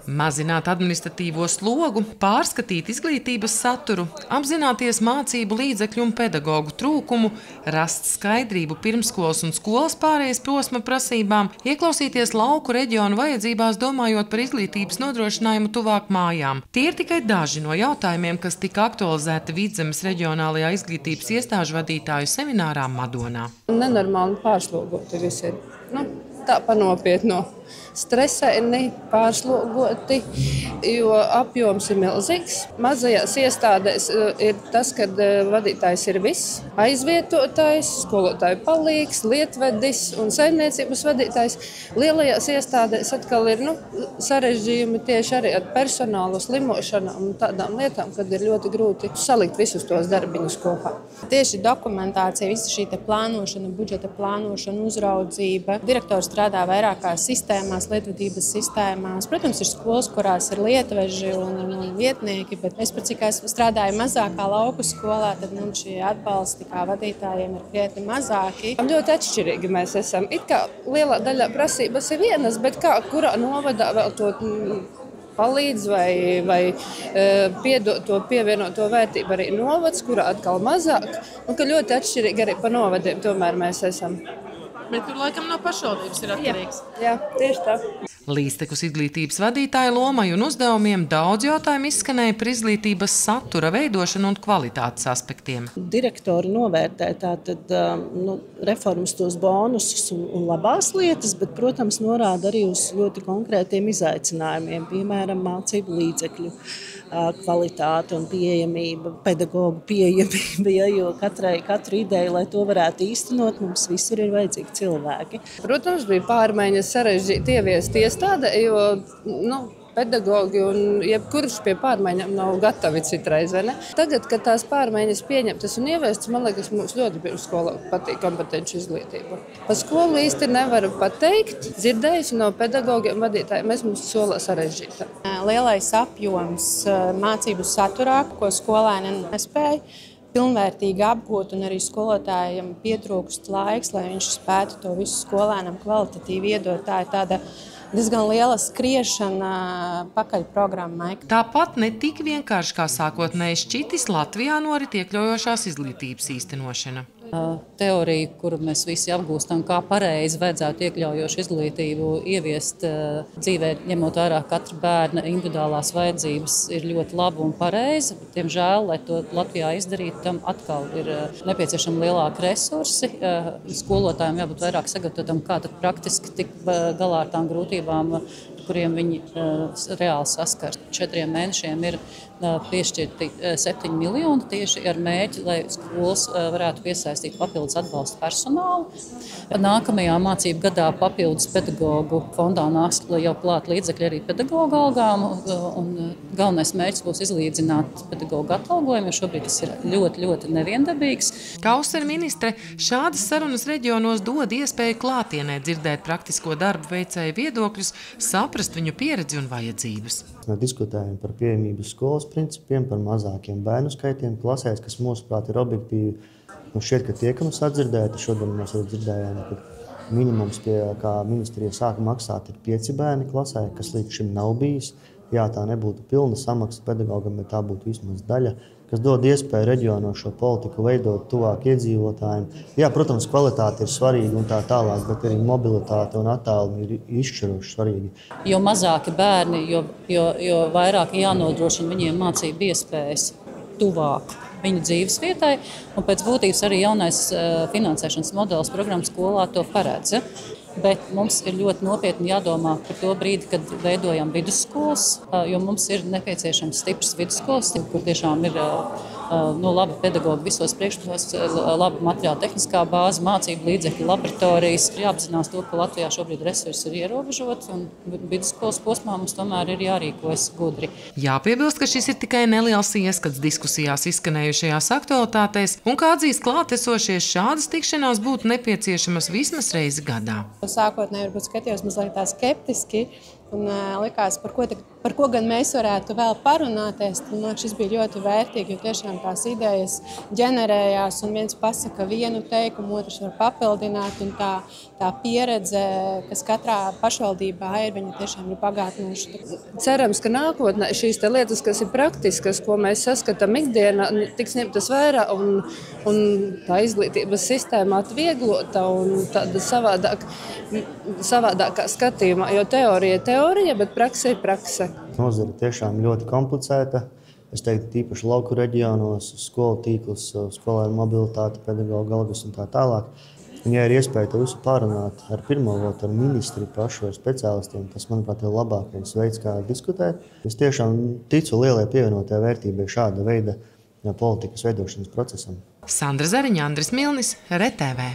Mazināt administratīvo slogu, pārskatīt izglītības saturu, apzināties mācību līdzekļu un pedagogu trūkumu, rast skaidrību pirmskolas un skolas pārejas posma prasībām, ieklausīties lauku reģionu vajadzībās, domājot par izglītības nodrošinājumu tuvāk mājām. Tie ir tikai daži no jautājumiem, kas tika aktualizēti Vidzemes reģionālajā izglītības iestāžu vadītāju seminārā Madonā. Nenormāli pārslogoti visi ir. Tā panopietno. Stresaini, pārslogoti, jo apjoms ir milzīgs. Mazajās iestādēs ir tas, kad vadītājs ir viss. Aizvietotājs, skolotāju palīgs, lietvedis un saimniecības vadītājs. Lielajās iestādēs atkal ir sarežģījumi tieši arī ar personālu, slimošanu un tādām lietām, kad ir ļoti grūti salikt visus tos darbiņus kopā. Tieši dokumentācija, visa šī plānošana, budžeta plānošana, uzraudzība. Direktors strādā vairākās sistēmās, lietvedības sistēmās. Protams, ir skolas, kurās ir lietveži un vietnieki, bet es pat cik es strādāju mazākā lauku skolā, tad mums šie atbalsti kā vadītājiem ir krietni mazāki. Ļoti atšķirīgi mēs esam. It kā lielā daļā prasības ir vienas, bet kā kurā novadā vēl to palīdz vai piedod to pievienoto vērtību arī novads, kurā atkal mazāk. Un ka ļoti atšķirīgi arī pa novadiem tomēr mēs esam. Bet tur laikam no pašvaldības ir atkarīgs. Jā, tieši tā. Līdztekus izglītības vadītāja lomai un uzdevumiem daudz jautājumu izskanēja par izglītības satura veidošanu un kvalitātes aspektiem. Direktori novērtē tātad reformas tos bonusus un labās lietas, bet, protams, norāda arī uz ļoti konkrētiem izaicinājumiem, piemēram, mācību līdzekļu kvalitāte un pieejamība, pedagogu pieejamība, jo katru ideju, lai to varētu īstenot, mums visur ir vajadzīgi cilvēki. Protams, bija pārmaiņas sarežģīti ieviest iestādē, jo pedagogi un jebkurš pie pārmaiņām nav gatavi citreiz, vai ne? Tagad, kad tās pārmaiņas pieņemtas un ieviestas, man liekas, mums ļoti pirms skolā patīk kompetenci izglītība. Pa skolu īsti nevaru pateikt, dzirdējusi no pedagogiem vadītājiem, mums skolā sarežģīta. Lielais apjoms mācību saturā, ko skolēni nespēja pilnvērtīgi apgūt, un arī skolotājiem pietrūkst laiks, lai viņš spētu to visu skolēnam kvalitatīvi iedot. Tā ir tāda diezgan liela skriešana pakaļ programmai. Tāpat ne tik vienkārši kā sākotnēji šķitis, Latvijā norit iekļaujošās izglītības īstenošana. Teorija, kuru mēs visi apgūstam, kā pareizi vajadzētu iekļaujošu izglītību ieviest dzīvē, ņemot vērā katra bērna individuālās vajadzības, ir ļoti laba un pareiza. Diemžēl, lai to Latvijā izdarītu, tam atkal ir nepieciešami lielāki resursi. Skolotājiem jābūt vairāk sagatavotam, kā tad praktiski tikt galā ar tām grūtībām, kuriem viņi reāli saskars. 4 mēnešiem ir piešķirti 7 miljoni tieši ar mērķi, lai skolas varētu piesaistīt papildus atbalstu personālu. Nākamajā mācību gadā papildus pedagogu fondā nāks jau klāt līdzekļi arī pedagogu algām, un galvenais mērķis būs izlīdzināt pedagogu atalgojumu, jo šobrīd tas ir ļoti, ļoti neviendabīgs. Kausera ministre, šādas sarunas reģionos dod iespēju klātienē dzirdēt praktisko darbu veicēju viedokļus, saprast viņu pieredzi un vajadzības. Mēs diskutējam par pieejamības skolas principiem, par mazākiem bērnu skaitiem klasēs, kas mūsuprāt ir objektīvi. Šķiet, ka tiekam sadzirdēti. Šodien mēs arī dzirdējām, ka minimums, kā ministrija sāka maksāt, ir 5 bērni klasē, kas līdz šim nav bijis. Jā, tā nebūtu pilna samaksa pedagogam, bet tā būtu vismaz daļa, kas dod iespēju reģionos šo politiku veidot tuvāk iedzīvotājiem. Jā, protams, kvalitāte ir svarīga un tā tālāk, bet arī mobilitāte un attālumi ir izšķiroši svarīgi. Jo mazāki bērni, jo vairāk jānodrošina viņiem mācību iespējas tuvāk viņu dzīves vietai, un pēc būtības arī jaunais finansēšanas modelis programmas skolā to paredz. Bet mums ir ļoti nopietni jādomā par to brīdi, kad veidojam vidusskolas, jo mums ir nepieciešams stiprs vidusskolas, kur tiešām ir labi pedagogi visos priekšmetos, laba materiāla tehniskā bāze, mācību līdzekļi, laboratorijas. Jāapzinās to, ka Latvijā šobrīd resursi ir ierobežoti, un vidusskolas posmā mums tomēr ir jārīkojas gudri. Jāpiebilst, ka šis ir tikai neliels ieskats diskusijās izskanējušajās aktualitātēs, un kā atzīst klātesošie, šādas tikšanās būtu nepieciešamas vismaz reizi gadā. Sākotnēji varbūt skatījos mazliet tā skeptiski un likās, par ko par ko gan mēs varētu vēl parunāties, tad man šis bija ļoti vērtīgi, jo tiešām tās idejas ģenerējās un viens pasaka vienu teikumu, otrs var papildināt, un tā pieredze, kas katrā pašvaldībā ir, viņa tiešām ir bagātinoša. Cerams, ka nākotnē šīs lietas, kas ir praktiskas, ko mēs saskatām ikdienā, tiks ņemtas vērā un tā izglītības sistēma atvieglota un tāda savādākā skatījumā, jo teorija ir teorija, bet prakse ir prakse. Nozare tiešām ļoti komplicēta. Es teiktu, tīpaši lauku reģionos, skolu tīklus, skolēnu mobilitāte, pedagoģu algas un tā tālāk. Un, ja ir iespēja to visu pārunāt ar pirmo votu, ar ministri pašu, ar speciālistiem, tas, manuprāt, ir labākais veids, kā diskutēt. Es tiešām ticu lielai pievienotajai vērtībai šāda veida politikas veidošanas procesam. Sandra Zariņa, Andris Milnis, RTV.